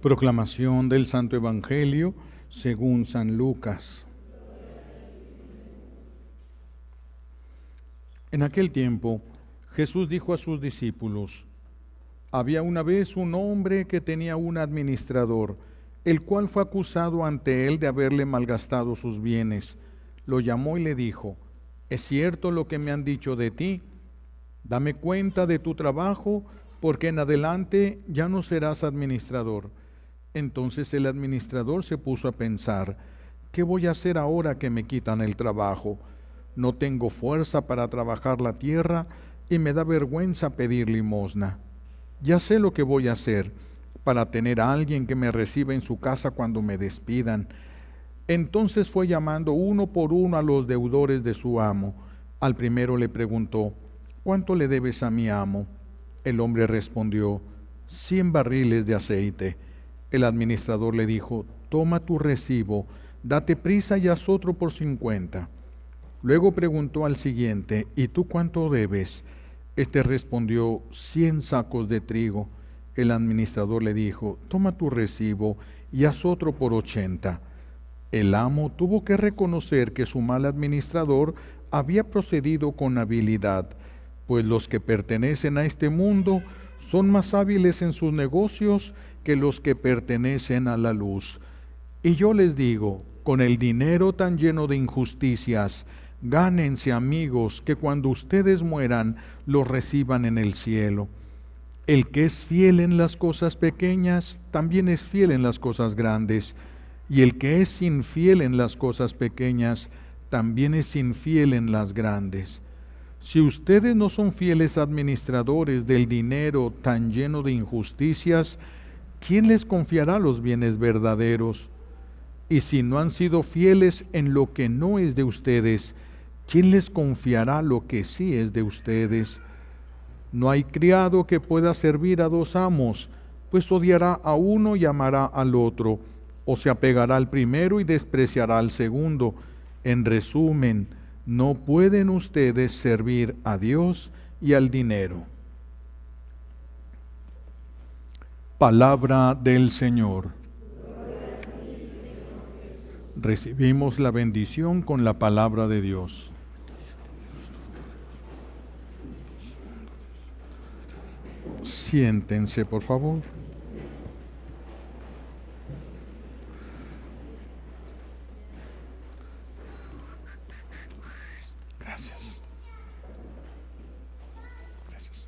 Proclamación del Santo Evangelio según San Lucas. En aquel tiempo, Jesús dijo a sus discípulos: había una vez un hombre que tenía un administrador, el cual fue acusado ante él de haberle malgastado sus bienes. Lo llamó y le dijo: ¿es cierto lo que me han dicho de ti? Dame cuenta de tu trabajo, porque en adelante ya no serás administrador. Entonces el administrador se puso a pensar: ¿qué voy a hacer ahora que me quitan el trabajo? No tengo fuerza para trabajar la tierra y me da vergüenza pedir limosna. Ya sé lo que voy a hacer para tener a alguien que me reciba en su casa cuando me despidan. Entonces fue llamando uno por uno a los deudores de su amo. Al primero le preguntó: ¿cuánto le debes a mi amo? El hombre respondió: 100 barriles de aceite. El administrador le dijo: toma tu recibo, date prisa y haz otro por 50. Luego preguntó al siguiente: ¿y tú cuánto debes? Este respondió: 100 sacos de trigo. El administrador le dijo: toma tu recibo y haz otro por 80. El amo tuvo que reconocer que su mal administrador había procedido con habilidad, pues los que pertenecen a este mundo son más hábiles en sus negocios que los que pertenecen a la luz. Y yo les digo, con el dinero tan lleno de injusticias, gánense amigos que cuando ustedes mueran los reciban en el cielo. El que es fiel en las cosas pequeñas, también es fiel en las cosas grandes. Y el que es infiel en las cosas pequeñas, también es infiel en las grandes. Si ustedes no son fieles administradores del dinero tan lleno de injusticias, ¿quién les confiará los bienes verdaderos? Y si no han sido fieles en lo que no es de ustedes, ¿quién les confiará lo que sí es de ustedes? No hay criado que pueda servir a dos amos, pues odiará a uno y amará al otro, o se apegará al primero y despreciará al segundo. En resumen, no pueden ustedes servir a Dios y al dinero. Palabra del Señor. Recibimos la bendición con la palabra de Dios. Siéntense, por favor. Gracias. Gracias.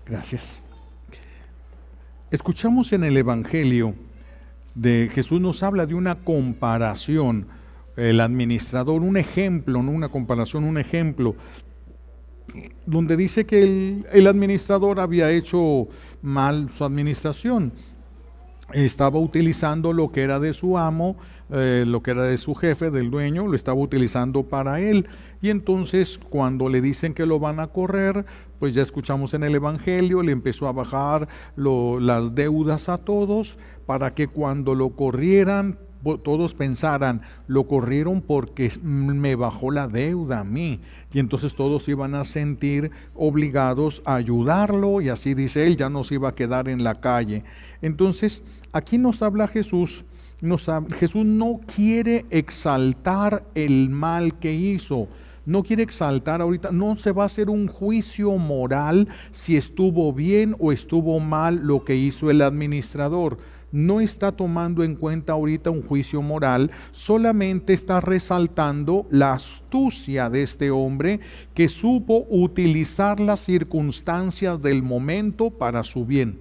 Gracias. Escuchamos en el Evangelio de Jesús, nos habla de una comparación, el administrador, un ejemplo, no una comparación, un ejemplo, donde dice que el administrador había hecho mal su administración. Estaba utilizando lo que era de su amo, lo que era de su jefe, del dueño, lo estaba utilizando para él. Y entonces cuando le dicen que lo van a correr, pues ya escuchamos en el Evangelio, le empezó a bajar las deudas a todos, para que cuando lo corrieran, todos pensaran: lo corrieron porque me bajó la deuda a mí. Y entonces todos iban a sentir obligados a ayudarlo, y así dice él, ya no se iba a quedar en la calle. Entonces aquí nos habla Jesús. Jesús no quiere exaltar el mal que hizo. No quiere exaltar ahorita, no se va a hacer un juicio moral si estuvo bien o estuvo mal lo que hizo el administrador. No está tomando en cuenta ahorita un juicio moral, solamente está resaltando la astucia de este hombre que supo utilizar las circunstancias del momento para su bien.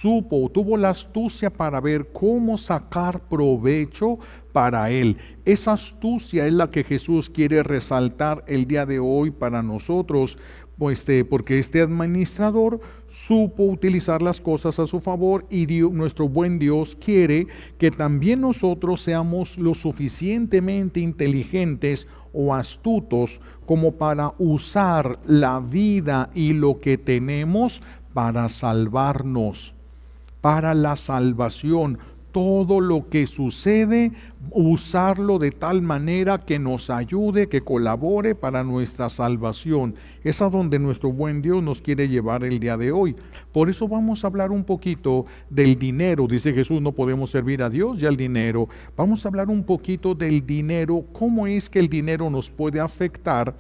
Tuvo la astucia para ver cómo sacar provecho para él. Esa astucia es la que Jesús quiere resaltar el día de hoy para nosotros, porque este administrador supo utilizar las cosas a su favor, y nuestro buen Dios quiere que también nosotros seamos lo suficientemente inteligentes o astutos como para usar la vida y lo que tenemos para salvarnos, para la salvación. todo lo que sucede, usarlo de tal manera que nos ayude, que colabore para nuestra salvación. Es a donde nuestro buen Dios nos quiere llevar el día de hoy. Por eso vamos a hablar un poquito del dinero. Dice Jesús, no podemos servir a Dios y al dinero. Vamos a hablar un poquito del dinero, cómo es que el dinero nos puede afectar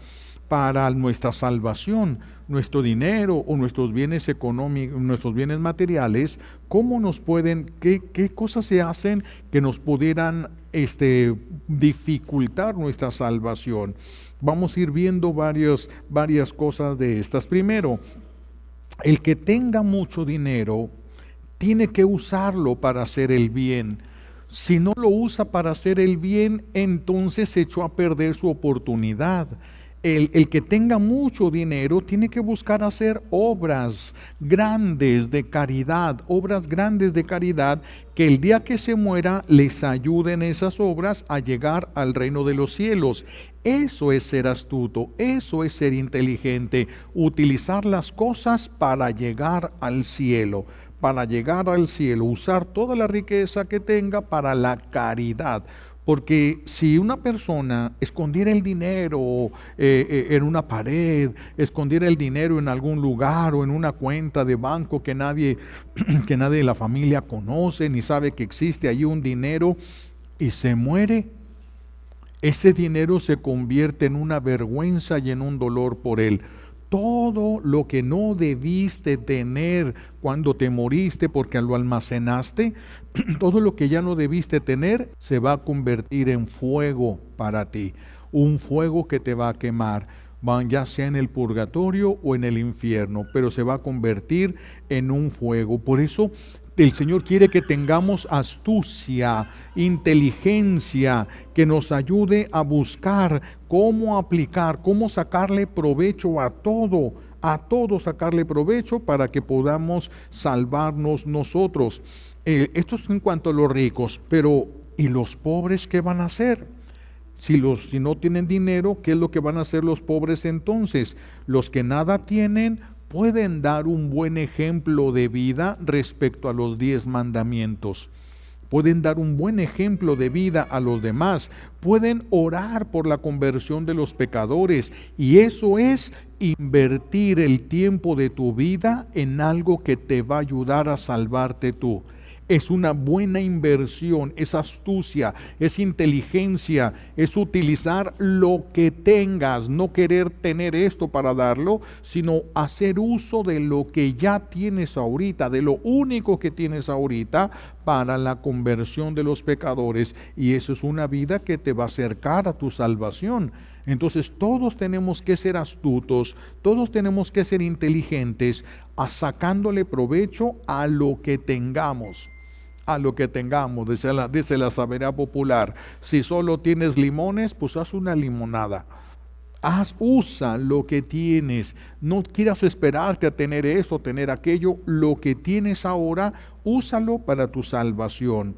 para nuestra salvación. Nuestro dinero o nuestros bienes económicos, nuestros bienes materiales, cómo nos pueden, qué cosas se hacen que nos pudieran dificultar nuestra salvación. Vamos a ir viendo varias cosas de estas. Primero, el que tenga mucho dinero tiene que usarlo para hacer el bien. Si no lo usa para hacer el bien, entonces se echó a perder su oportunidad. El que tenga mucho dinero tiene que buscar hacer obras grandes de caridad, que el día que se muera les ayuden esas obras a llegar al reino de los cielos. Eso es ser astuto, eso es ser inteligente, utilizar las cosas para llegar al cielo. Usar toda la riqueza que tenga para la caridad. Porque si una persona escondiera el dinero en una pared, escondiera el dinero en algún lugar o en una cuenta de banco que nadie de la familia conoce ni sabe que existe allí un dinero y se muere, ese dinero se convierte en una vergüenza y en un dolor por él. Todo lo que no debiste tener cuando te moriste porque lo almacenaste, todo lo que ya no debiste tener se va a convertir en fuego para ti. Un fuego que te va a quemar, ya sea en el purgatorio o en el infierno, pero se va a convertir en un fuego. Por eso el Señor quiere que tengamos astucia, inteligencia, que nos ayude a buscar cómo aplicar, cómo sacarle provecho a todo sacarle provecho para que podamos salvarnos nosotros. Esto es en cuanto a los ricos, pero ¿y los pobres qué van a hacer? Si no tienen dinero, ¿qué es lo que van a hacer los pobres entonces? Los que nada tienen pueden dar un buen ejemplo de vida respecto a los 10 mandamientos. Pueden dar un buen ejemplo de vida a los demás. Pueden orar por la conversión de los pecadores. Y eso es invertir el tiempo de tu vida en algo que te va a ayudar a salvarte tú. Es una buena inversión, es astucia, es inteligencia, es utilizar lo que tengas, no querer tener esto para darlo, sino hacer uso de lo que ya tienes ahorita, de lo único que tienes ahorita para la conversión de los pecadores. Y eso es una vida que te va a acercar a tu salvación. Entonces todos tenemos que ser astutos, todos tenemos que ser inteligentes, sacándole provecho a lo que tengamos. Dice la sabiduría popular. Si solo tienes limones, pues haz una limonada. Usa lo que tienes. No quieras esperarte a tener esto, tener aquello. Lo que tienes ahora, úsalo para tu salvación.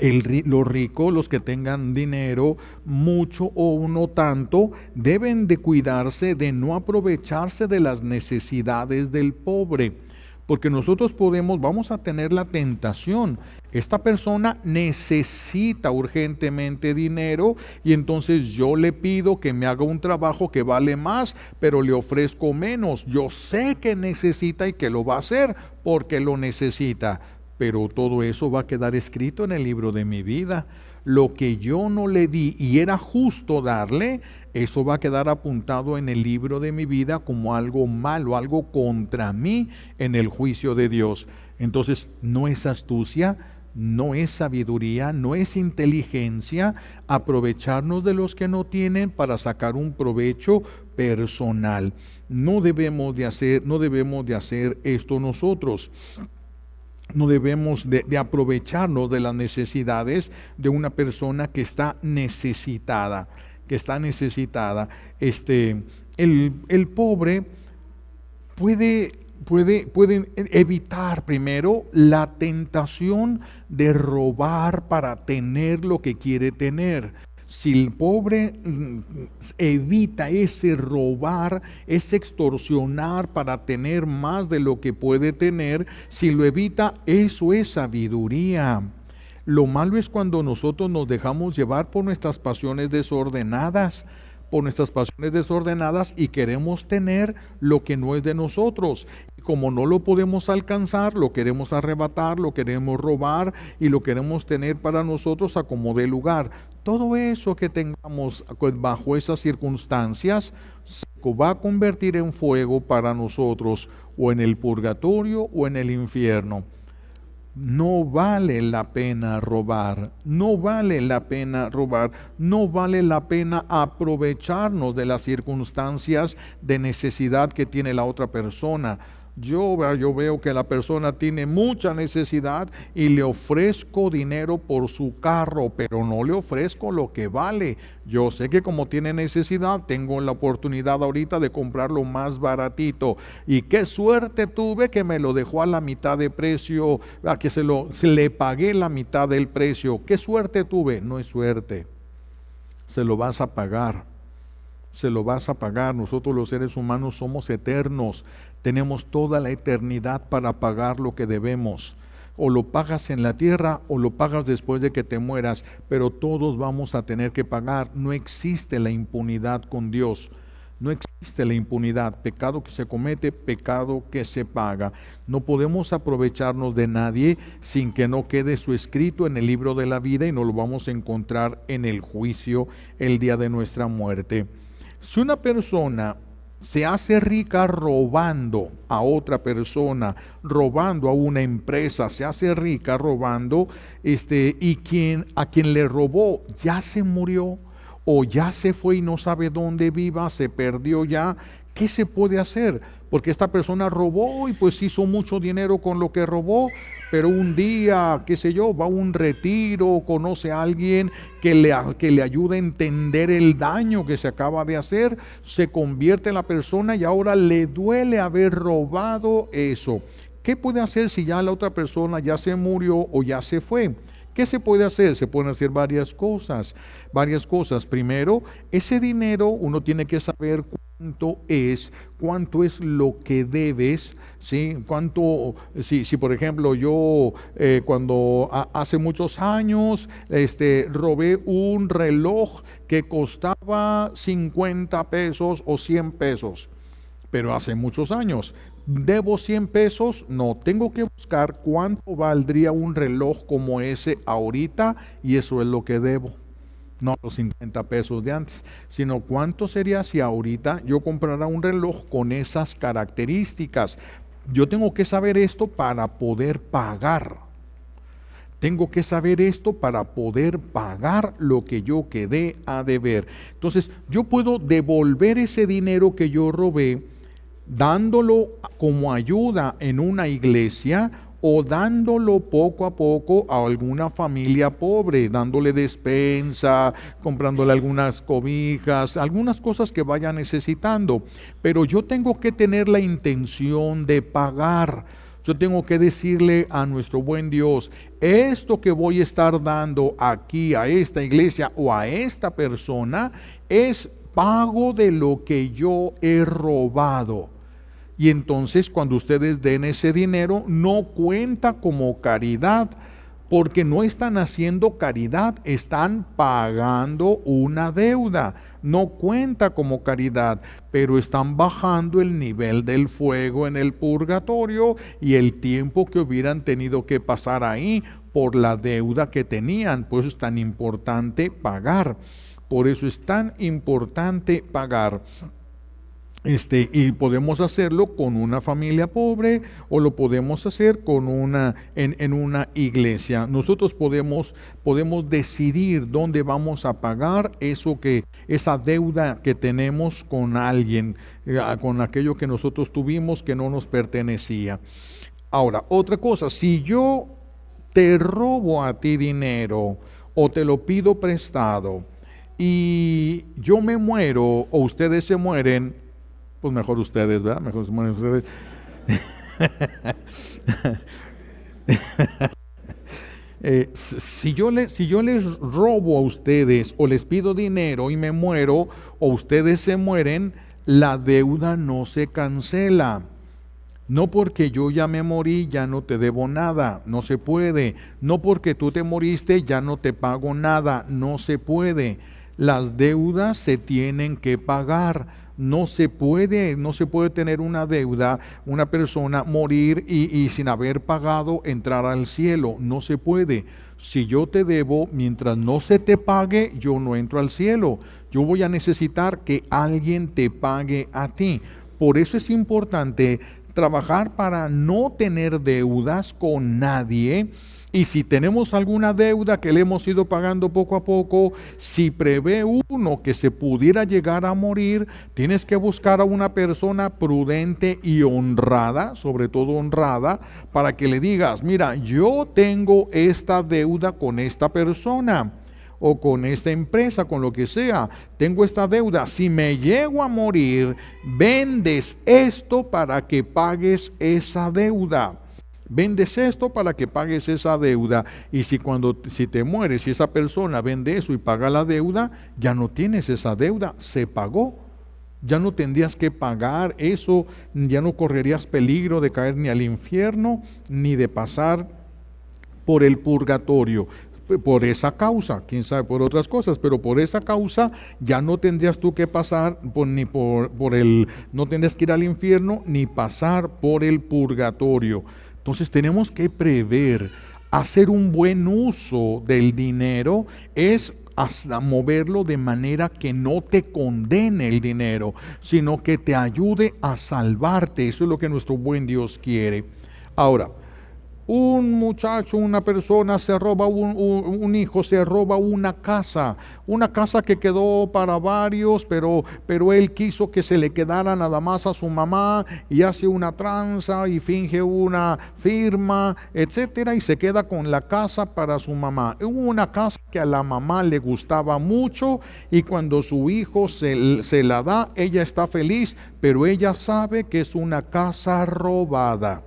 Los ricos, los que tengan dinero, mucho o no tanto, deben de cuidarse de no aprovecharse de las necesidades del pobre. Porque nosotros vamos a tener la tentación. Esta persona necesita urgentemente dinero y entonces yo le pido que me haga un trabajo que vale más, pero le ofrezco menos. Yo sé que necesita y que lo va a hacer porque lo necesita. Pero todo eso va a quedar escrito en el libro de mi vida. Lo que yo no le di y era justo darle, eso va a quedar apuntado en el libro de mi vida como algo malo, algo contra mí en el juicio de Dios. Entonces, no es astucia, no es sabiduría, no es inteligencia aprovecharnos de los que no tienen para sacar un provecho personal. No debemos de hacer esto nosotros. No debemos de aprovecharnos de las necesidades de una persona que está necesitada. El pobre puede evitar primero la tentación de robar para tener lo que quiere tener. Si el pobre evita ese robar, ese extorsionar para tener más de lo que puede tener, si lo evita, eso es sabiduría. Lo malo es cuando nosotros nos dejamos llevar por nuestras pasiones desordenadas, y queremos tener lo que no es de nosotros. Y como no lo podemos alcanzar, lo queremos arrebatar, lo queremos robar y lo queremos tener para nosotros a como dé lugar. Todo eso que tengamos bajo esas circunstancias se va a convertir en fuego para nosotros, o en el purgatorio o en el infierno. No vale la pena robar, no vale la pena aprovecharnos de las circunstancias de necesidad que tiene la otra persona. Yo veo que la persona tiene mucha necesidad y le ofrezco dinero por su carro, pero no le ofrezco lo que vale. Yo sé que como tiene necesidad, tengo la oportunidad ahorita de comprarlo más baratito. Y qué suerte tuve que me lo dejó a la mitad de precio, a que se le pagué la mitad del precio. Qué suerte tuve. No es suerte. Se lo vas a pagar. Nosotros los seres humanos somos eternos. Tenemos toda la eternidad para pagar lo que debemos. O lo pagas en la tierra o lo pagas después de que te mueras, pero todos vamos a tener que pagar. No existe la impunidad con Dios. No existe la impunidad. Pecado que se comete, pecado que se paga. No podemos aprovecharnos de nadie sin que no quede su escrito en el libro de la vida, y no lo vamos a encontrar en el juicio el día de nuestra muerte. Si una persona se hace rica robando a otra persona, robando a una empresa, se hace rica robando, y a quien le robó ya se murió o ya se fue y no sabe dónde viva, se perdió ya, ¿qué se puede hacer? Porque esta persona robó y pues hizo mucho dinero con lo que robó, pero un día, qué sé yo, va a un retiro, conoce a alguien que le ayude a entender el daño que se acaba de hacer, se convierte en la persona y ahora le duele haber robado eso. ¿Qué puede hacer si ya la otra persona ya se murió o ya se fue? ¿Qué se puede hacer? Se pueden hacer varias cosas. Primero, ese dinero uno tiene que saber cuánto es lo que debes, ¿sí? Si por ejemplo yo cuando hace muchos años robé un reloj que costaba 50 pesos o 100 pesos, pero hace muchos años. ¿Debo 100 pesos? No, tengo que buscar cuánto valdría un reloj como ese ahorita, y eso es lo que debo. No los 50 pesos de antes, sino cuánto sería si ahorita yo comprara un reloj con esas características. Yo tengo que saber esto para poder pagar. Lo que yo quedé a deber. Entonces, yo puedo devolver ese dinero que yo robé, dándolo como ayuda en una iglesia, o dándolo poco a poco a alguna familia pobre, dándole despensa, comprándole algunas cobijas, algunas cosas que vaya necesitando. Pero yo tengo que tener la intención de pagar. Yo tengo que decirle a nuestro buen Dios, esto que voy a estar dando aquí a esta iglesia o a esta persona es pago de lo que yo he robado. Y entonces cuando ustedes den ese dinero, no cuenta como caridad, porque no están haciendo caridad, están pagando una deuda. No cuenta como caridad, pero están bajando el nivel del fuego en el purgatorio y el tiempo que hubieran tenido que pasar ahí por la deuda que tenían. Por eso es tan importante pagar. Y podemos hacerlo con una familia pobre, o lo podemos hacer en una iglesia. Nosotros podemos decidir dónde vamos a pagar esa deuda que tenemos con alguien, con aquello que nosotros tuvimos que no nos pertenecía. Ahora, otra cosa, si yo te robo a ti dinero o te lo pido prestado y yo me muero o ustedes se mueren, pues mejor ustedes, ¿verdad? Mejor se mueren ustedes. Si yo les robo a ustedes o les pido dinero y me muero o ustedes se mueren, la deuda no se cancela. No porque yo ya me morí, ya no te debo nada, no se puede. No porque tú te moriste, ya no te pago nada, no se puede. Las deudas se tienen que pagar. No se puede tener una deuda, una persona morir y sin haber pagado entrar al cielo. No se puede. Si yo te debo, mientras no se te pague, yo no entro al cielo. Yo voy a necesitar que alguien te pague a ti. Por eso es importante trabajar para no tener deudas con nadie. Y si tenemos alguna deuda que le hemos ido pagando poco a poco, si prevé uno que se pudiera llegar a morir, tienes que buscar a una persona prudente y honrada, sobre todo honrada, para que le digas, mira, yo tengo esta deuda con esta persona o con esta empresa, con lo que sea, tengo esta deuda, si me llego a morir, vendes esto para que pagues esa deuda. Vendes esto para que pagues esa deuda. Y si te mueres, si esa persona vende eso y paga la deuda, ya no tienes esa deuda, se pagó. Ya no tendrías que pagar eso, ya no correrías peligro de caer ni al infierno, ni de pasar por el purgatorio. Por esa causa, quién sabe por otras cosas, pero por esa causa ya no tendrías tú que pasar no tendrías que ir al infierno ni pasar por el purgatorio. Entonces tenemos que prever, hacer un buen uso del dinero es hasta moverlo de manera que no te condene el dinero, sino que te ayude a salvarte. Eso es lo que nuestro buen Dios quiere. Ahora, un muchacho, una persona se roba un hijo, se roba una casa que quedó para varios, pero él quiso que se le quedara nada más a su mamá y hace una tranza y finge una firma, etcétera, y se queda con la casa para su mamá. Una casa que a la mamá le gustaba mucho y cuando su hijo se la da, ella está feliz, pero ella sabe que es una casa robada.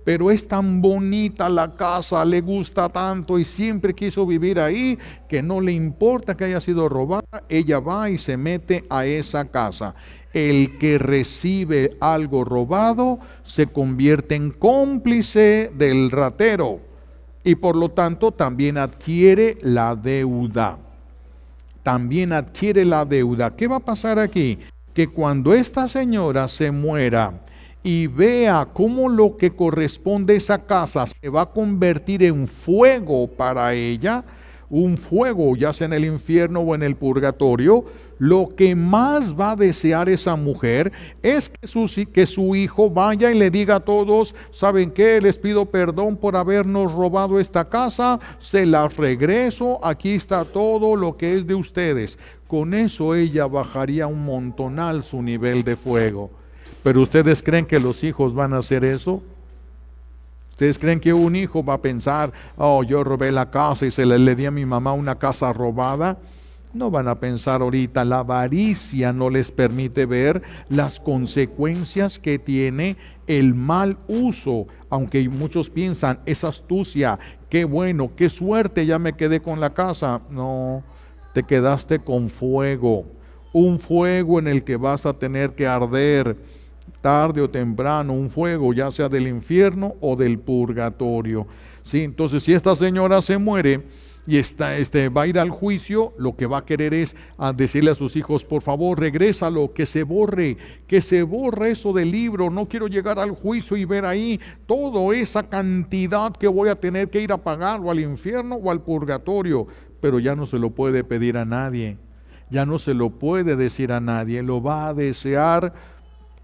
Pero es tan bonita la casa, le gusta tanto y siempre quiso vivir ahí, que no le importa que haya sido robada, ella va y se mete a esa casa. El que recibe algo robado se convierte en cómplice del ratero y por lo tanto también adquiere la deuda. También adquiere la deuda. ¿Qué va a pasar aquí? Que cuando esta señora se muera y vea cómo lo que corresponde a esa casa se va a convertir en fuego para ella, un fuego ya sea en el infierno o en el purgatorio, lo que más va a desear esa mujer es que su hijo vaya y le diga a todos, ¿saben qué? Les pido perdón por habernos robado esta casa, se las regreso, aquí está todo lo que es de ustedes. Con eso ella bajaría un montonal su nivel de fuego. ¿Pero ustedes creen que los hijos van a hacer eso? ¿Ustedes creen que un hijo va a pensar, oh, yo robé la casa y se le di a mi mamá una casa robada? No van a pensar ahorita, la avaricia no les permite ver las consecuencias que tiene el mal uso, aunque muchos piensan, es astucia, qué bueno, qué suerte, ya me quedé con la casa. No, te quedaste con fuego, un fuego en el que vas a tener que arder tarde o temprano, un fuego ya sea del infierno o del purgatorio. ¿Sí? Entonces, si esta señora se muere y va a ir al juicio, lo que va a querer es decirle a sus hijos, por favor, regrésalo, que se borre eso del libro, no quiero llegar al juicio y ver ahí toda esa cantidad que voy a tener que ir a pagar o al infierno o al purgatorio. Pero ya no se lo puede pedir a nadie, ya no se lo puede decir a nadie, lo va a desear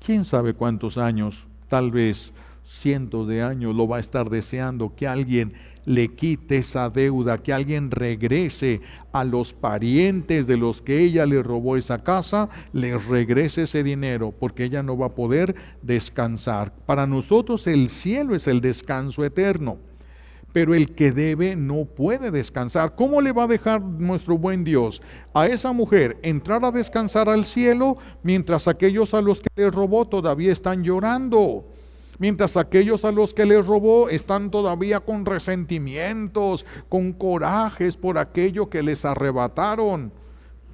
quién sabe cuántos años, tal vez cientos de años lo va a estar deseando, que alguien le quite esa deuda, que alguien regrese a los parientes de los que ella le robó esa casa, les regrese ese dinero, porque ella no va a poder descansar. Para nosotros el cielo es el descanso eterno, pero el que debe no puede descansar. ¿Cómo le va a dejar nuestro buen Dios a esa mujer entrar a descansar al cielo mientras aquellos a los que le robó todavía están llorando? Mientras aquellos a los que les robó están todavía con resentimientos, con corajes por aquello que les arrebataron.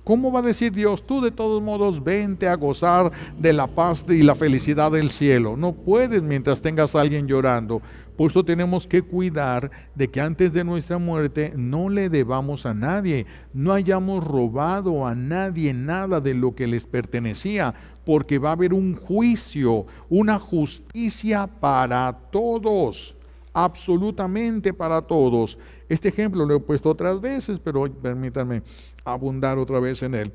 ¿Cómo va a decir Dios, tú de todos modos vente a gozar de la paz y la felicidad del cielo? No puedes mientras tengas a alguien llorando. Por eso tenemos que cuidar de que antes de nuestra muerte no le debamos a nadie, no hayamos robado a nadie nada de lo que les pertenecía, porque va a haber un juicio, una justicia para todos, absolutamente para todos. Este ejemplo lo he puesto otras veces, pero hoy permítanme abundar otra vez en él.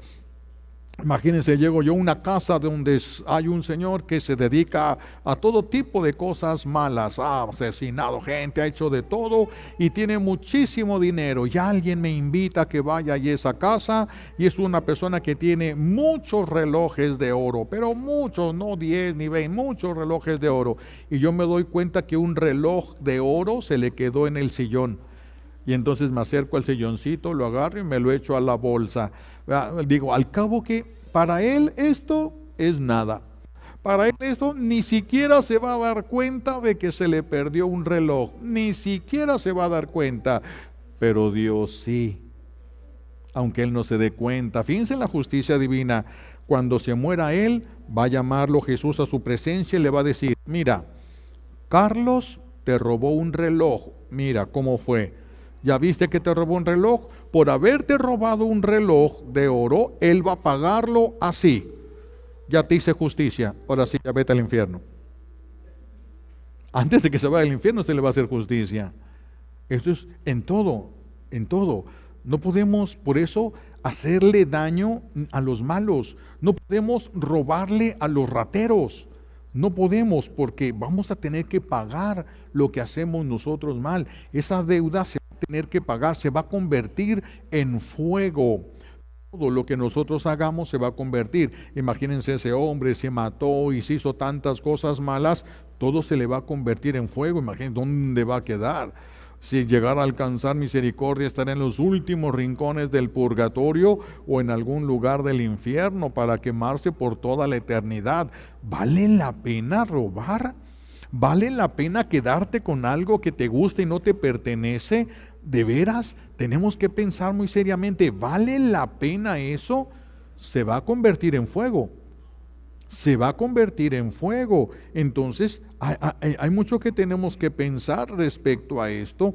Imagínense, llego yo a una casa donde hay un señor que se dedica a todo tipo de cosas malas, ha asesinado gente, ha hecho de todo y tiene muchísimo dinero. Y alguien me invita a que vaya a esa casa y es una persona que tiene muchos relojes de oro, pero muchos, no 10 ni 20, muchos relojes de oro. Y yo me doy cuenta que un reloj de oro se le quedó en el sillón. Y entonces me acerco al silloncito, lo agarro y me lo echo a la bolsa. Digo, al cabo que para él esto es nada. Para él esto ni siquiera se va a dar cuenta de que se le perdió un reloj. Ni siquiera se va a dar cuenta. Pero Dios sí. Aunque él no se dé cuenta. Fíjense en la justicia divina. Cuando se muera él, va a llamarlo Jesús a su presencia y le va a decir, mira, Carlos te robó un reloj. Mira cómo fue. ¿Ya viste que te robó un reloj? Por haberte robado un reloj de oro, él va a pagarlo así. Ya te hice justicia, ahora sí, ya vete al infierno. Antes de que se vaya al infierno se le va a hacer justicia. Esto es en todo, en todo. No podemos, por eso, hacerle daño a los malos. No podemos robarle a los rateros. No podemos, porque vamos a tener que pagar lo que hacemos nosotros mal. Esa deuda se va a tener que pagar, se va a convertir en fuego. Todo lo que nosotros hagamos se va a convertir. Imagínense, ese hombre se mató y se hizo tantas cosas malas, todo se le va a convertir en fuego. Imagínense dónde va a quedar. Si llegara a alcanzar misericordia, estará en los últimos rincones del purgatorio o en algún lugar del infierno para quemarse por toda la eternidad. ¿Vale la pena robar? ¿Vale la pena quedarte con algo que te gusta y no te pertenece? ¿De veras? Tenemos que pensar muy seriamente, ¿vale la pena eso? Se va a convertir en fuego. Se va a convertir en fuego. Entonces hay mucho que tenemos que pensar respecto a esto.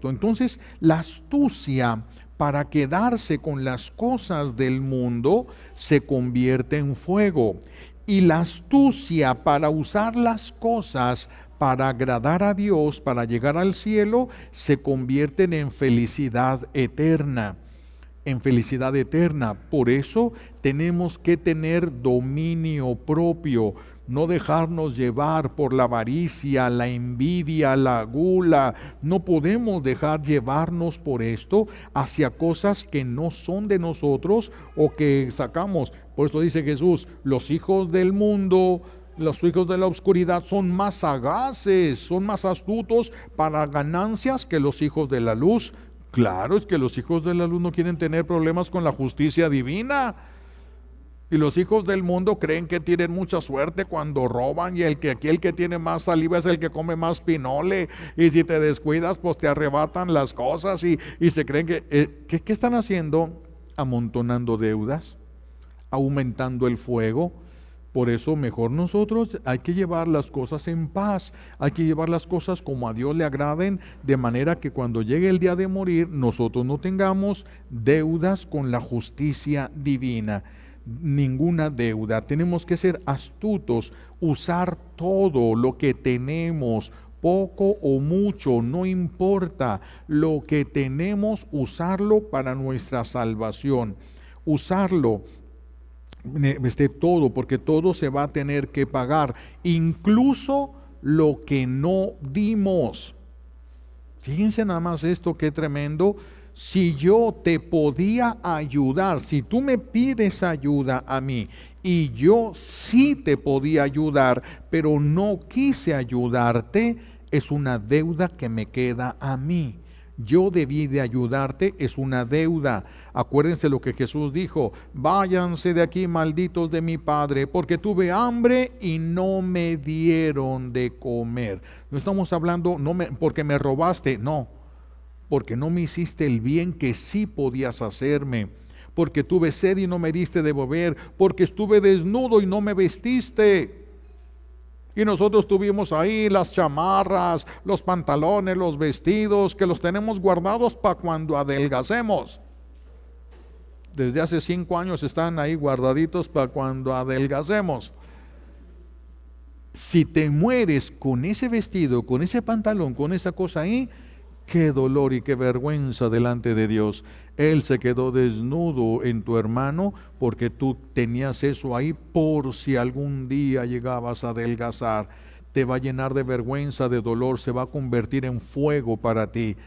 Entonces la astucia para quedarse con las cosas del mundo se convierte en fuego. Y la astucia para usar las cosas para agradar a Dios, para llegar al cielo, se convierten en felicidad eterna. En felicidad eterna. Por eso tenemos que tener dominio propio, no dejarnos llevar por la avaricia, la envidia, la gula. No podemos dejar llevarnos por esto hacia cosas que no son de nosotros o que sacamos. Por eso dice Jesús, los hijos del mundo, los hijos de la oscuridad son más sagaces, son más astutos para ganancias que los hijos de la luz. Claro, es que los hijos de la luz no quieren tener problemas con la justicia divina. Y los hijos del mundo creen que tienen mucha suerte cuando roban y aquí el que tiene más saliva es el que come más pinole. Y si te descuidas, pues te arrebatan las cosas y se creen ¿qué están haciendo? Amontonando deudas, aumentando el fuego. Por eso mejor nosotros hay que llevar las cosas en paz, hay que llevar las cosas como a Dios le agraden, de manera que cuando llegue el día de morir nosotros no tengamos deudas con la justicia divina, ninguna deuda. Tenemos que ser astutos, usar todo lo que tenemos, poco o mucho, no importa, lo que tenemos, usarlo para nuestra salvación, usarlo. Todo, porque todo se va a tener que pagar, incluso lo que no dimos. Fíjense nada más esto, qué tremendo. Si yo te podía ayudar, si tú me pides ayuda a mí y yo sí te podía ayudar, pero no quise ayudarte, es una deuda que me queda a mí. Yo debí de ayudarte, es una deuda. Acuérdense lo que Jesús dijo, váyanse de aquí malditos de mi Padre, porque tuve hambre y no me dieron de comer. No estamos hablando porque me robaste, no, porque no me hiciste el bien que sí podías hacerme, porque tuve sed y no me diste de beber, porque estuve desnudo y no me vestiste. Y nosotros tuvimos ahí las chamarras, los pantalones, los vestidos, que los tenemos guardados para cuando adelgacemos. Desde hace 5 años están ahí guardaditos para cuando adelgacemos. Si te mueres con ese vestido, con ese pantalón, con esa cosa ahí, qué dolor y qué vergüenza delante de Dios. Él se quedó desnudo en tu hermano porque tú tenías eso ahí por si algún día llegabas a adelgazar. Te va a llenar de vergüenza, de dolor, se va a convertir en fuego para ti.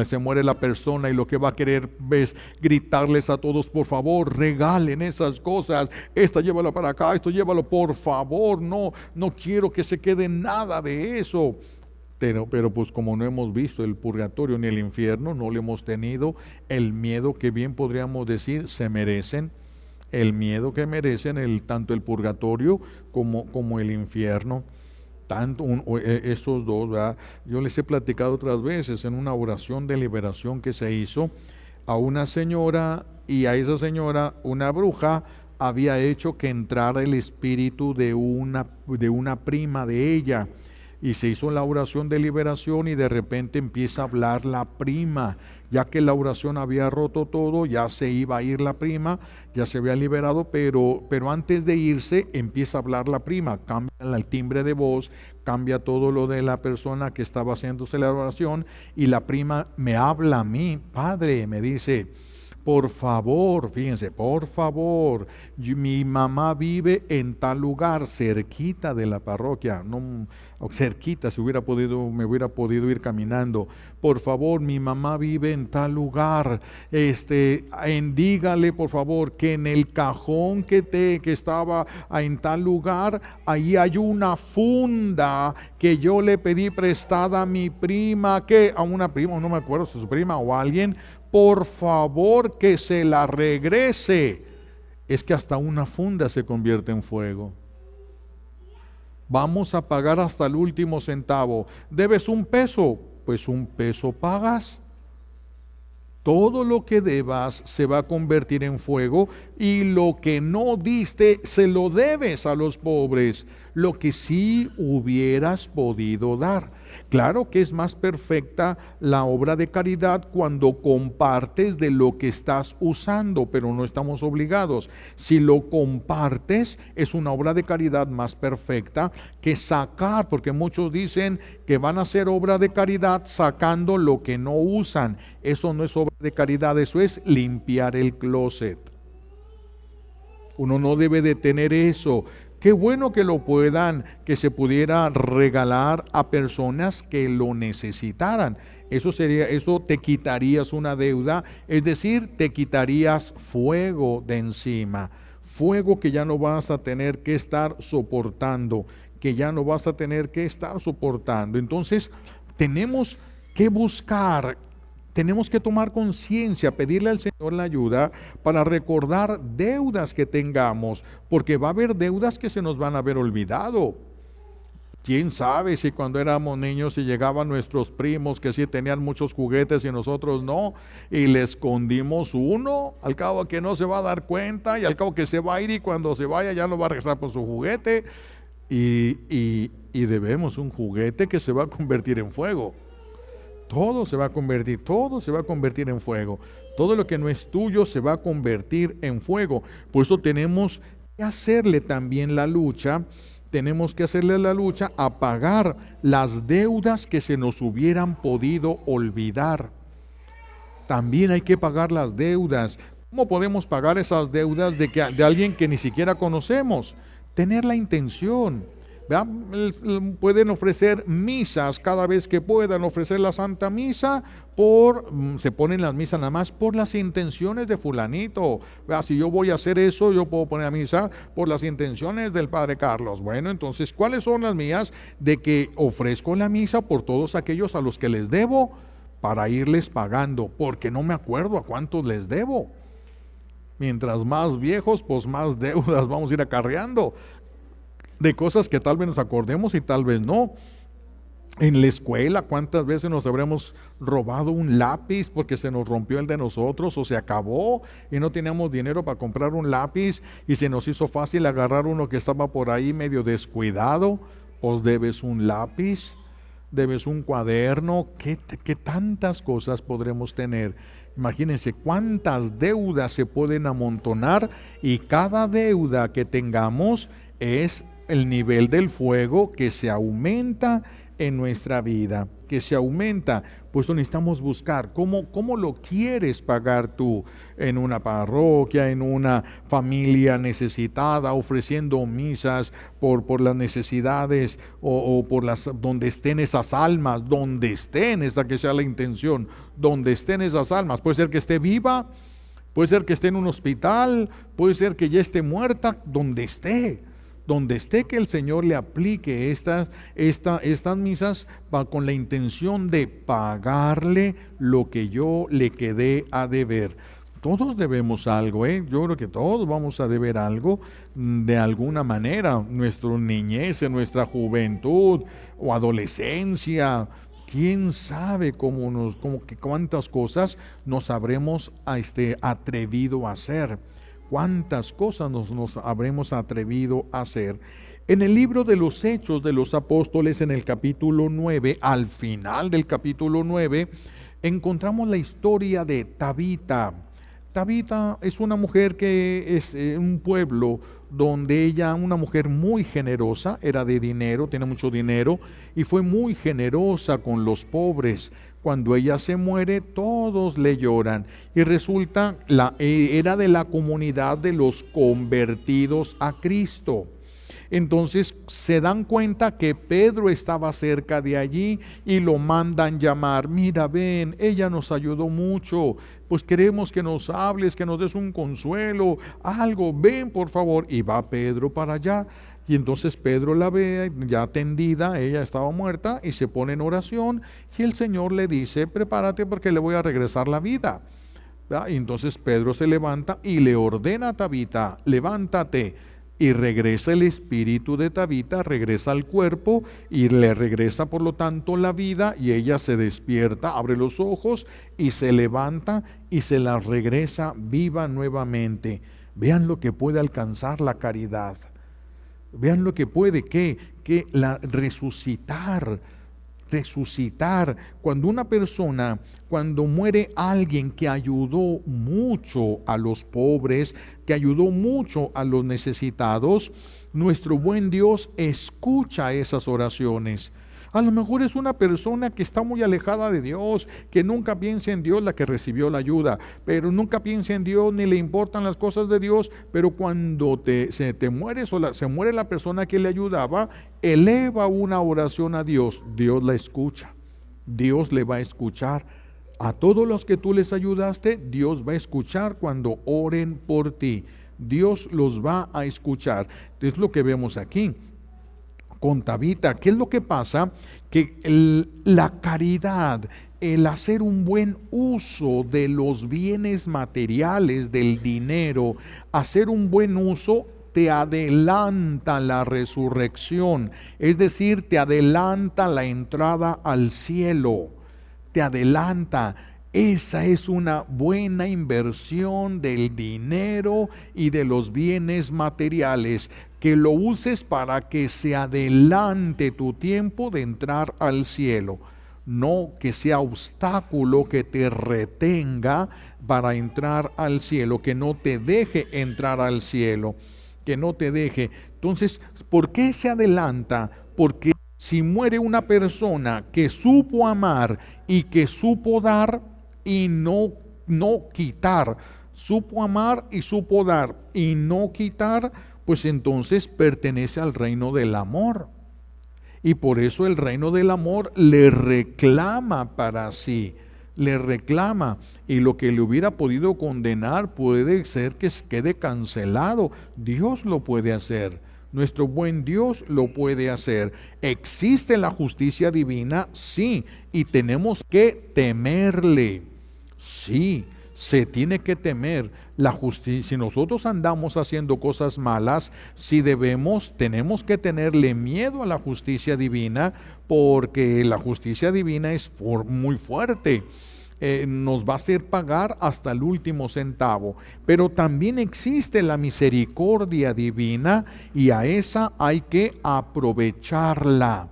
Se muere la persona y lo que va a querer es gritarles a todos: por favor, regalen esas cosas, esta llévala para acá, esto llévalo, por favor, no quiero que se quede nada de eso. Pero pues como no hemos visto el purgatorio ni el infierno, no le hemos tenido el miedo que bien podríamos decir se merecen, el miedo que merecen tanto el purgatorio como el infierno. Esos dos, ¿verdad? Yo les he platicado otras veces en una oración de liberación que se hizo a una señora, y a esa señora una bruja había hecho que entrara el espíritu de una prima de ella, y se hizo la oración de liberación y de repente empieza a hablar la prima. Ya que la oración había roto todo, ya se iba a ir la prima, ya se había liberado, pero antes de irse empieza a hablar la prima, cambia el timbre de voz, cambia todo lo de la persona que estaba haciéndose la oración, y la prima me habla a mí: padre, me dice, por favor, fíjense, por favor, mi mamá vive en tal lugar, cerquita de la parroquia, no cerquita, me hubiera podido ir caminando. Por favor, mi mamá vive en tal lugar. Dígale, por favor, que en el cajón que estaba en tal lugar, ahí hay una funda que yo le pedí prestada a mi prima, a una prima, no me acuerdo si su prima o alguien. Por favor, que se la regrese. Es que hasta una funda se convierte en fuego. Vamos a pagar hasta el último centavo. ¿Debes $1? Pues $1 pagas. Todo lo que debas se va a convertir en fuego, y lo que no diste se lo debes a los pobres, lo que sí hubieras podido dar. Claro que es más perfecta la obra de caridad cuando compartes de lo que estás usando, pero no estamos obligados. Si lo compartes, es una obra de caridad más perfecta que sacar, porque muchos dicen que van a hacer obra de caridad sacando lo que no usan. Eso no es obra de caridad, eso es limpiar el closet. Uno no debe de tener eso. Qué bueno que que se pudiera regalar a personas que lo necesitaran. Eso te quitarías una deuda, es decir, te quitarías fuego de encima. Fuego que ya no vas a tener que estar soportando, Entonces, tenemos que buscar, tenemos que tomar conciencia, pedirle al Señor la ayuda para recordar deudas que tengamos, porque va a haber deudas que se nos van a haber olvidado. ¿Quién sabe si cuando éramos niños y llegaban nuestros primos que sí tenían muchos juguetes y nosotros no, y le escondimos uno, al cabo que no se va a dar cuenta, y al cabo que se va a ir, y cuando se vaya ya no va a regresar por su juguete, y debemos un juguete que se va a convertir en fuego. Todo se va a convertir en fuego. Todo lo que no es tuyo se va a convertir en fuego. Por eso tenemos que hacerle también la lucha, a pagar las deudas que se nos hubieran podido olvidar. También hay que pagar las deudas. ¿Cómo podemos pagar esas deudas de alguien que ni siquiera conocemos? Tener la intención. ¿Verdad? Pueden ofrecer misas cada vez que puedan ofrecer la Santa Misa, se ponen las misas nada más por las intenciones de fulanito. ¿Verdad? Si yo voy a hacer eso, yo puedo poner a misa por las intenciones del Padre Carlos. Bueno, entonces, ¿cuáles son las mías? De que ofrezco la misa por todos aquellos a los que les debo, para irles pagando, porque no me acuerdo a cuántos les debo. Mientras más viejos, pues más deudas vamos a ir acarreando, de cosas que tal vez nos acordemos y tal vez no. En la escuela, ¿cuántas veces nos habremos robado un lápiz porque se nos rompió el de nosotros o se acabó y no teníamos dinero para comprar un lápiz y se nos hizo fácil agarrar uno que estaba por ahí medio descuidado? Pues debes un lápiz, debes un cuaderno, ¿qué tantas cosas podremos tener? Imagínense cuántas deudas se pueden amontonar y cada deuda que tengamos es el nivel del fuego que se aumenta en nuestra vida, que se aumenta. Pues necesitamos buscar cómo lo quieres pagar tú, en una parroquia, en una familia necesitada, ofreciendo misas por las necesidades o por las donde estén esas almas, donde estén, esta que sea la intención, donde estén esas almas. Puede ser que esté viva, puede ser que esté en un hospital, puede ser que ya esté muerta, donde esté que el Señor le aplique estas misas con la intención de pagarle lo que yo le quedé a deber. Todos debemos algo, yo creo que todos vamos a deber algo de alguna manera, nuestra niñez, nuestra juventud o adolescencia. ¿Quién sabe cuántas cosas nos habremos atrevido a hacer? ¿Cuántas cosas nos habremos atrevido a hacer? En el libro de los Hechos de los Apóstoles, en el capítulo 9, al final del capítulo 9, encontramos la historia de Tabita. Tabita es una mujer que es un pueblo donde ella, una mujer muy generosa, era de dinero, tiene mucho dinero, y fue muy generosa con los pobres. Cuando ella se muere, todos le lloran. Y resulta, era de la comunidad de los convertidos a Cristo. Entonces se dan cuenta que Pedro estaba cerca de allí y lo mandan llamar. Mira, ven, ella nos ayudó mucho, pues queremos que nos hables, que nos des un consuelo, algo, ven por favor. Y va Pedro para allá. Y entonces Pedro la ve ya tendida, ella estaba muerta, y se pone en oración, y el Señor le dice: prepárate porque le voy a regresar la vida. ¿Verdad? Y entonces Pedro se levanta y le ordena a Tabita: levántate. Y regresa el espíritu de Tabita, regresa al cuerpo y le regresa por lo tanto la vida, y ella se despierta, abre los ojos y se levanta y se la regresa viva nuevamente. Vean lo que puede alcanzar la caridad. Vean lo que puede, que resucitar. Cuando una persona, cuando muere alguien que ayudó mucho a los pobres, que ayudó mucho a los necesitados, nuestro buen Dios escucha esas oraciones. A lo mejor es una persona que está muy alejada de Dios, que nunca piensa en Dios, la que recibió la ayuda, pero nunca piensa en Dios ni le importan las cosas de Dios, pero cuando se muere se muere la persona que le ayudaba, eleva una oración a Dios, Dios la escucha, Dios le va a escuchar. A todos los que tú les ayudaste, Dios va a escuchar cuando oren por ti. Dios los va a escuchar. Es lo que vemos aquí con Tabita. ¿Qué es lo que pasa? Que la caridad, el hacer un buen uso de los bienes materiales, del dinero, hacer un buen uso, te adelanta la resurrección, es decir, te adelanta la entrada al cielo, te adelanta. Esa es una buena inversión del dinero y de los bienes materiales, que lo uses para que se adelante tu tiempo de entrar al cielo, no que sea obstáculo que te retenga para entrar al cielo, que no te deje entrar al cielo, que no te deje. Entonces, ¿por qué se adelanta? Porque si muere una persona que supo amar y que supo dar y no quitar, supo amar y supo dar y no quitar, pues entonces pertenece al reino del amor. Y por eso el reino del amor le reclama para sí, le reclama, y lo que le hubiera podido condenar puede ser que quede cancelado. Dios lo puede hacer. Nuestro buen Dios lo puede hacer. ¿Existe la justicia divina? Sí, y tenemos que temerle. Sí, se tiene que temer. La justicia, si nosotros andamos haciendo cosas malas, si tenemos que tenerle miedo a la justicia divina, porque la justicia divina es muy fuerte. Nos va a hacer pagar hasta el último centavo. Pero también existe la misericordia divina y a esa hay que aprovecharla.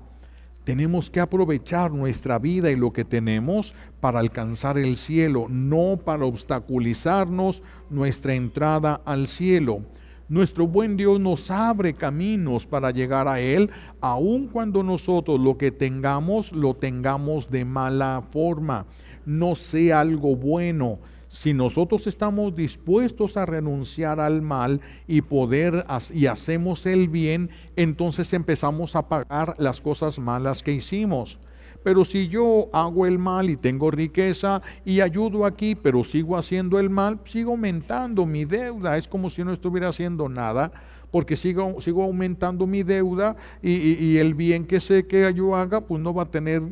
Tenemos que aprovechar nuestra vida y lo que tenemos para alcanzar el cielo, no para obstaculizarnos nuestra entrada al cielo. Nuestro buen Dios nos abre caminos para llegar a Él, aun cuando nosotros lo que tengamos, lo tengamos de mala forma, no sea algo bueno. Si nosotros estamos dispuestos a renunciar al mal y hacemos el bien, entonces empezamos a pagar las cosas malas que hicimos. Pero si yo hago el mal y tengo riqueza y ayudo aquí, pero sigo haciendo el mal, sigo aumentando mi deuda. Es como si no estuviera haciendo nada, porque sigo aumentando mi deuda y el bien que sé que yo haga, pues no va a tener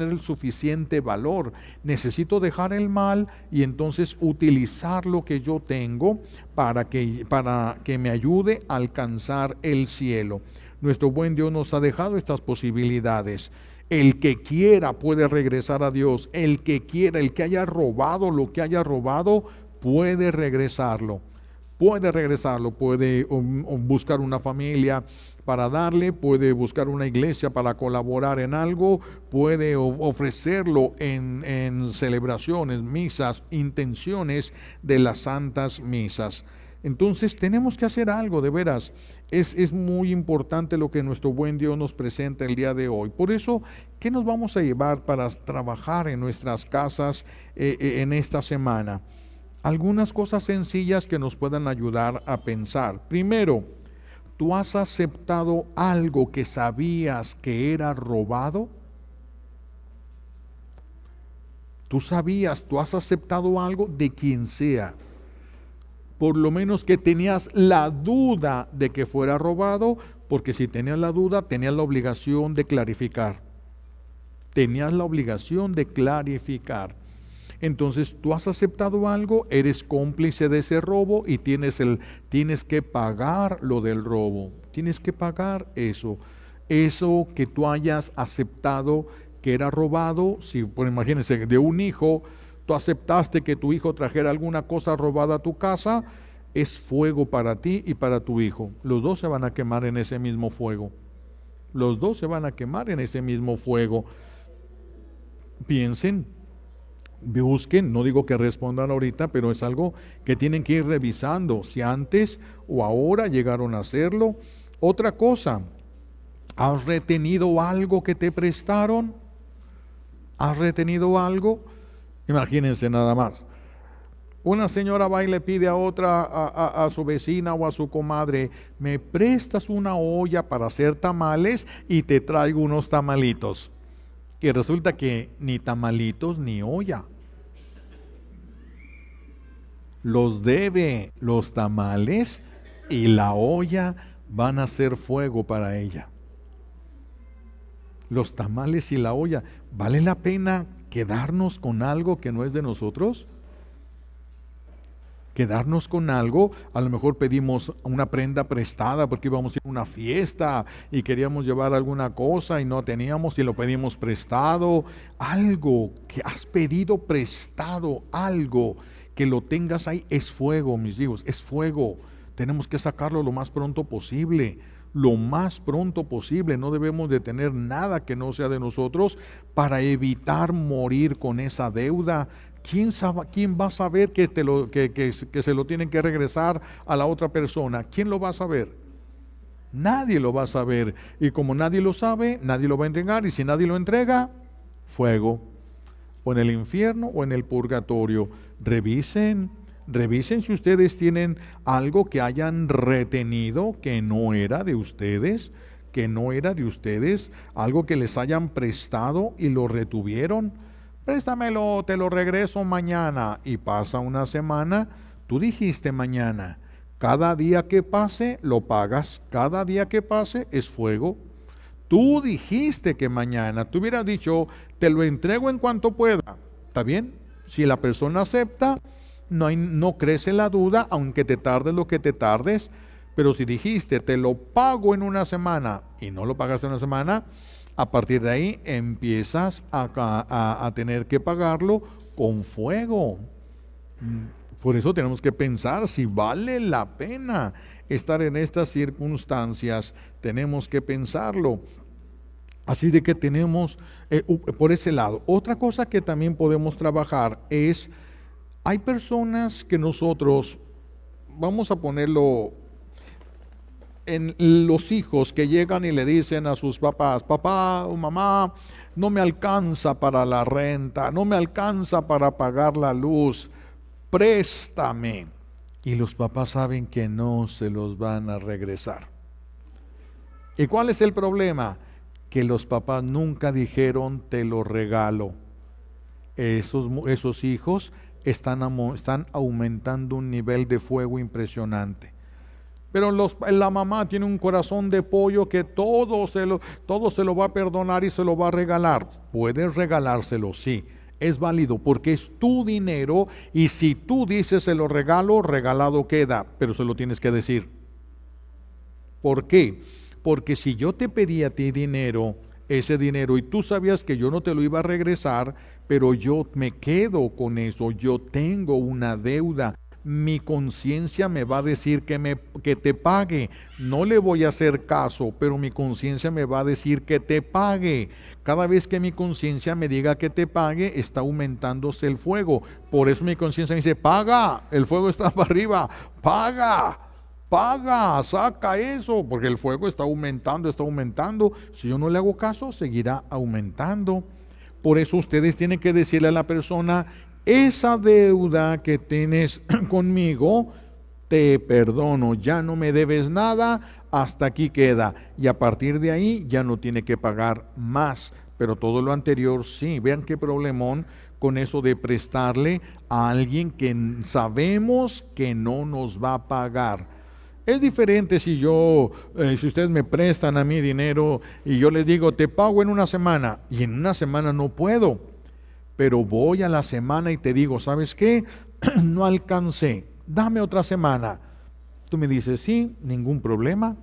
el suficiente valor. Necesito dejar el mal y entonces utilizar lo que yo tengo para que me ayude a alcanzar el cielo. Nuestro buen Dios nos ha dejado estas posibilidades. El que quiera puede regresar a Dios. El que quiera, el que haya robado lo que haya robado, puede regresarlo. Puede buscar una familia para darle, puede buscar una iglesia para colaborar en algo, puede ofrecerlo en celebraciones, misas, intenciones de las santas misas. Entonces tenemos que hacer algo, de veras. Es muy importante lo que nuestro buen Dios nos presenta el día de hoy. Por eso, ¿qué nos vamos a llevar para trabajar en nuestras casas en esta semana? Algunas cosas sencillas que nos puedan ayudar a pensar. Primero, ¿tú has aceptado algo que sabías que era robado? Tú has aceptado algo de quien sea. Por lo menos que tenías la duda de que fuera robado, porque si tenías la duda, tenías la obligación de clarificar. Entonces tú has aceptado algo, eres cómplice de ese robo y tienes que pagar lo del robo. Tienes que pagar eso que tú hayas aceptado que era robado. Si, pues imagínense, de un hijo, tú aceptaste que tu hijo trajera alguna cosa robada a tu casa, es fuego para ti y para tu hijo. Los dos se van a quemar en ese mismo fuego. Piensen, busquen, no digo que respondan ahorita, pero es algo que tienen que ir revisando, si antes o ahora llegaron a hacerlo. Otra cosa, ¿has retenido algo que te prestaron? ¿Has retenido algo? Imagínense nada más. Una señora va y le pide a otra, a su vecina o a su comadre, me prestas una olla para hacer tamales y te traigo unos tamalitos. Y resulta que ni tamalitos ni olla. Los debe. Los tamales y la olla van a ser fuego para ella. Los tamales y la olla. ¿Vale la pena quedarnos con algo que no es de nosotros? Quedarnos con algo, a lo mejor pedimos una prenda prestada porque íbamos a ir a una fiesta y queríamos llevar alguna cosa y no teníamos y lo pedimos prestado. Algo que has pedido prestado, algo que lo tengas ahí, es fuego, mis hijos, es fuego. Tenemos que sacarlo lo más pronto posible. No debemos de tener nada que no sea de nosotros para evitar morir con esa deuda. ¿Quién va a saber que se lo tienen que regresar a la otra persona? ¿Quién lo va a saber? Nadie lo va a saber. Y como nadie lo sabe, nadie lo va a entregar. Y si nadie lo entrega, fuego. O en el infierno o en el purgatorio. Revisen si ustedes tienen algo que hayan retenido que no era de ustedes, algo que les hayan prestado y lo retuvieron. Préstamelo, te lo regreso mañana. Y pasa una semana, tú dijiste mañana. Cada día que pase, lo pagas. Cada día que pase, es fuego. Tú dijiste que mañana, tú hubieras dicho, te lo entrego en cuanto pueda. ¿Está bien? Si la persona acepta, no crece la duda, aunque te tardes lo que te tardes. Pero si dijiste, te lo pago en una semana y no lo pagaste en una semana, a partir de ahí empiezas a tener que pagarlo con fuego. Por eso tenemos que pensar si vale la pena estar en estas circunstancias. Tenemos que pensarlo. Así de que tenemos por ese lado. Otra cosa que también podemos trabajar es, hay personas que nosotros, vamos a ponerlo en los hijos que llegan y le dicen a sus papás, papá o mamá, no me alcanza para la renta, no me alcanza para pagar la luz, préstame. Y los papás saben que no se los van a regresar. ¿Y cuál es el problema? Que los papás nunca dijeron te lo regalo. Esos hijos están aumentando un nivel de fuego impresionante. Pero la mamá tiene un corazón de pollo que todo se lo va a perdonar y se lo va a regalar. Puedes regalárselo, sí, es válido porque es tu dinero y si tú dices se lo regalo, regalado queda, pero se lo tienes que decir. ¿Por qué? Porque si yo te pedí a ti ese dinero y tú sabías que yo no te lo iba a regresar, pero yo me quedo con eso, yo tengo una deuda. Mi conciencia me va a decir que te pague. No le voy a hacer caso, pero mi conciencia me va a decir que te pague. Cada vez que mi conciencia me diga que te pague, está aumentándose el fuego. Por eso mi conciencia me dice, paga, el fuego está para arriba, paga, saca eso, porque el fuego está aumentando. Si yo no le hago caso, seguirá aumentando. Por eso ustedes tienen que decirle a la persona, esa deuda que tienes conmigo, te perdono, ya no me debes nada, hasta aquí queda. Y a partir de ahí ya no tiene que pagar más. Pero todo lo anterior sí, vean qué problemón con eso de prestarle a alguien que sabemos que no nos va a pagar. Es diferente si ustedes me prestan a mí dinero y yo les digo, te pago en una semana, y en una semana no puedo. Pero voy a la semana y te digo, ¿sabes qué? No alcancé, dame otra semana. Tú me dices, sí, ningún problema.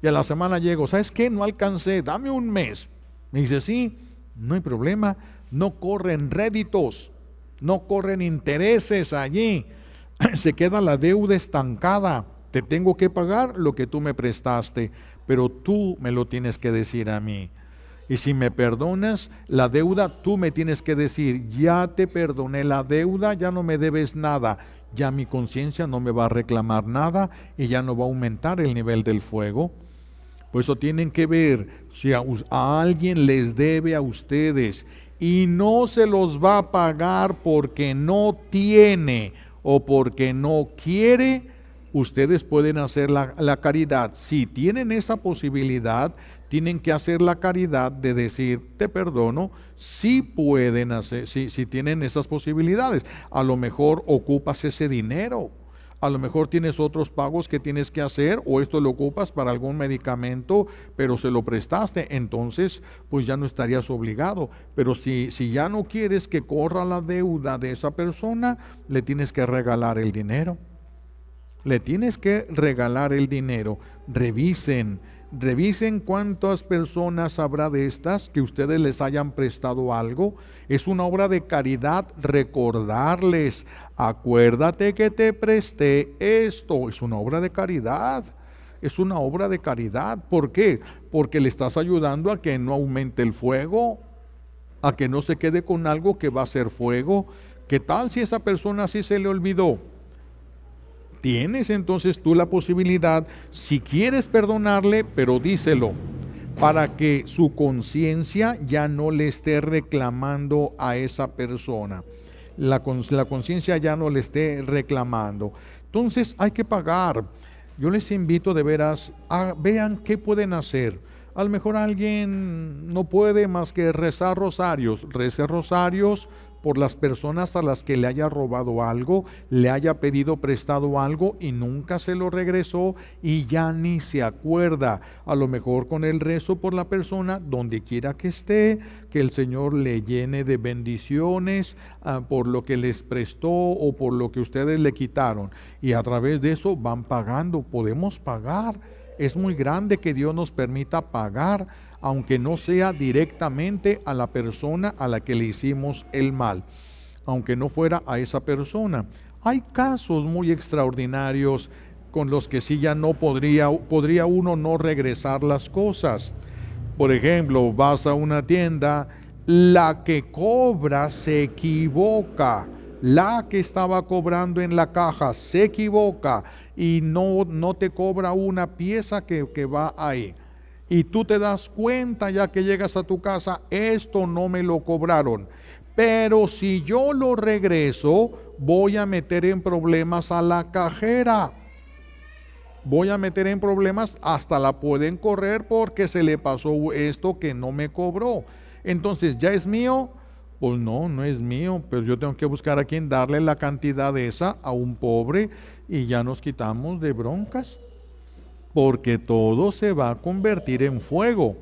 Y a la semana llego, ¿sabes qué? No alcancé, dame un mes. Me dices, sí, no hay problema. No corren réditos, no corren intereses allí. Se queda la deuda estancada. Te tengo que pagar lo que tú me prestaste, pero tú me lo tienes que decir a mí. Y si me perdonas la deuda, tú me tienes que decir, ya te perdoné la deuda, ya no me debes nada, ya mi conciencia no me va a reclamar nada y ya no va a aumentar el nivel del fuego. Por eso tienen que ver, si a alguien les debe a ustedes y no se los va a pagar porque no tiene o porque no quiere, ustedes pueden hacer la caridad. Si tienen esa posibilidad, tienen que hacer la caridad de decir, te perdono. Si pueden hacer, si tienen esas posibilidades. A lo mejor ocupas ese dinero, a lo mejor tienes otros pagos que tienes que hacer, o esto lo ocupas para algún medicamento, pero se lo prestaste, entonces pues ya no estarías obligado. Pero si ya no quieres que corra la deuda de esa persona, le tienes que regalar el dinero. Le tienes que regalar el dinero. Revisen cuántas personas habrá de estas que ustedes les hayan prestado algo. Es una obra de caridad recordarles, acuérdate que te presté esto. Es una obra de caridad. Es una obra de caridad. ¿Por qué? Porque le estás ayudando a que no aumente el fuego, a que no se quede con algo que va a ser fuego. ¿Qué tal si esa persona sí se le olvidó? Tienes entonces tú la posibilidad, si quieres perdonarle, pero díselo, para que su conciencia ya no le esté reclamando a esa persona. La conciencia ya no le esté reclamando. Entonces hay que pagar. Yo les invito de veras vean qué pueden hacer. A lo mejor alguien no puede más que rezar rosarios. Rece rosarios por las personas a las que le haya robado algo, le haya pedido prestado algo y nunca se lo regresó y ya ni se acuerda. A lo mejor con el rezo por la persona, donde quiera que esté, que el Señor le llene de bendiciones por lo que les prestó o por lo que ustedes le quitaron. Y a través de eso van pagando, podemos pagar. Es muy grande que Dios nos permita pagar, aunque no sea directamente a la persona a la que le hicimos el mal, aunque no fuera a esa persona. Hay casos muy extraordinarios con los que sí ya no podría uno no regresar las cosas. Por ejemplo, vas a una tienda, la que cobra se equivoca, la que estaba cobrando en la caja se equivoca y no te cobra una pieza que va ahí. Y tú te das cuenta ya que llegas a tu casa, esto no me lo cobraron. Pero si yo lo regreso, voy a meter en problemas a la cajera. Voy a meter en problemas, hasta la pueden correr porque se le pasó esto que no me cobró. Entonces, ¿ya es mío? Pues no es mío, pero yo tengo que buscar a quien darle la cantidad esa a un pobre y ya nos quitamos de broncas. Porque todo se va a convertir en fuego.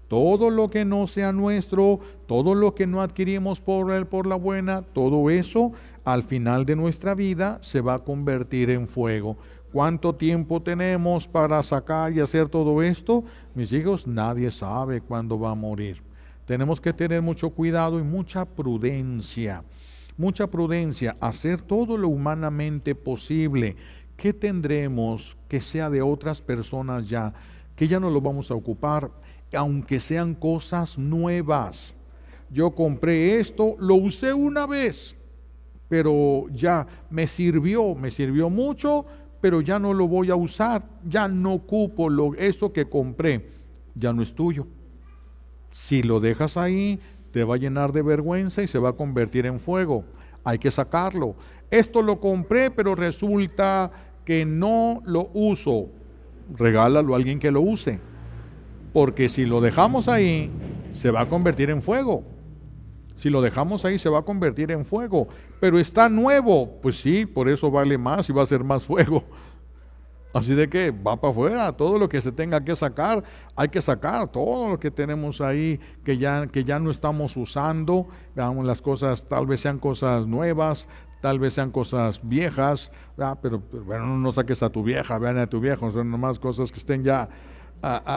Todo lo que no sea nuestro, todo lo que no adquirimos por la buena, todo eso al final de nuestra vida se va a convertir en fuego. ¿Cuánto tiempo tenemos para sacar y hacer todo esto? Mis hijos, nadie sabe cuándo va a morir. Tenemos que tener mucho cuidado y mucha prudencia. Mucha prudencia, hacer todo lo humanamente posible. ¿Qué tendremos que sea de otras personas ya? Que ya no lo vamos a ocupar, aunque sean cosas nuevas. Yo compré esto, lo usé una vez, pero ya me sirvió mucho, pero ya no lo voy a usar, ya no ocupo eso que compré, ya no es tuyo. Si lo dejas ahí, te va a llenar de vergüenza y se va a convertir en fuego. Hay que sacarlo. Esto lo compré, pero resulta que no lo uso. Regálalo a alguien que lo use. Porque si lo dejamos ahí, se va a convertir en fuego. Si lo dejamos ahí, se va a convertir en fuego. Pero está nuevo. Pues sí, por eso vale más y va a ser más fuego. Así de que va para afuera, todo lo que se tenga que sacar, hay que sacar todo lo que tenemos ahí que ya no estamos usando. Veamos, las cosas tal vez sean cosas nuevas, tal vez sean cosas viejas, pero bueno, no saques a tu vieja, vean a tu viejo, son nomás cosas que estén ya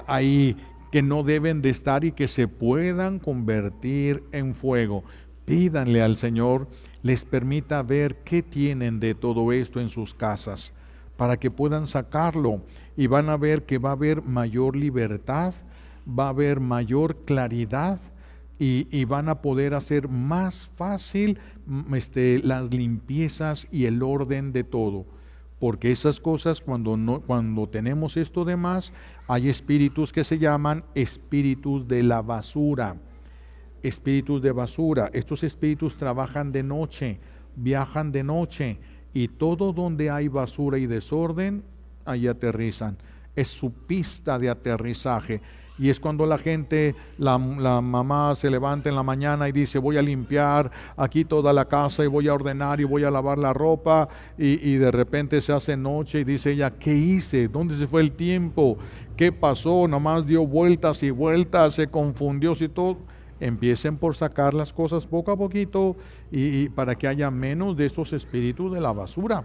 ahí, que no deben de estar y que se puedan convertir en fuego. Pídanle al Señor les permita ver qué tienen de todo esto en sus casas, para que puedan sacarlo, y van a ver que va a haber mayor libertad, va a haber mayor claridad, y van a poder hacer más fácil las limpiezas y el orden de todo. Porque esas cosas, cuando tenemos esto de más, hay espíritus que se llaman espíritus de la basura. Espíritus de basura. Estos espíritus trabajan de noche, viajan de noche, y todo donde hay basura y desorden, ahí aterrizan. Es su pista de aterrizaje. Y es cuando la gente, la mamá se levanta en la mañana y dice, voy a limpiar aquí toda la casa y voy a ordenar y voy a lavar la ropa, y de repente se hace noche y dice ella, ¿qué hice? ¿Dónde se fue el tiempo? ¿Qué pasó? Nomás dio vueltas y vueltas, se confundió y todo. Empiecen por sacar las cosas poco a poquito, y para que haya menos de esos espíritus de la basura,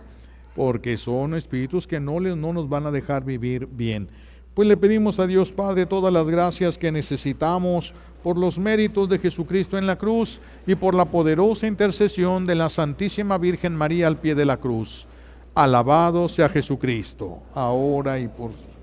porque son espíritus que no nos van a dejar vivir bien. Pues le pedimos a Dios Padre todas las gracias que necesitamos por los méritos de Jesucristo en la cruz y por la poderosa intercesión de la Santísima Virgen María al pie de la cruz. Alabado sea Jesucristo, ahora y por siempre.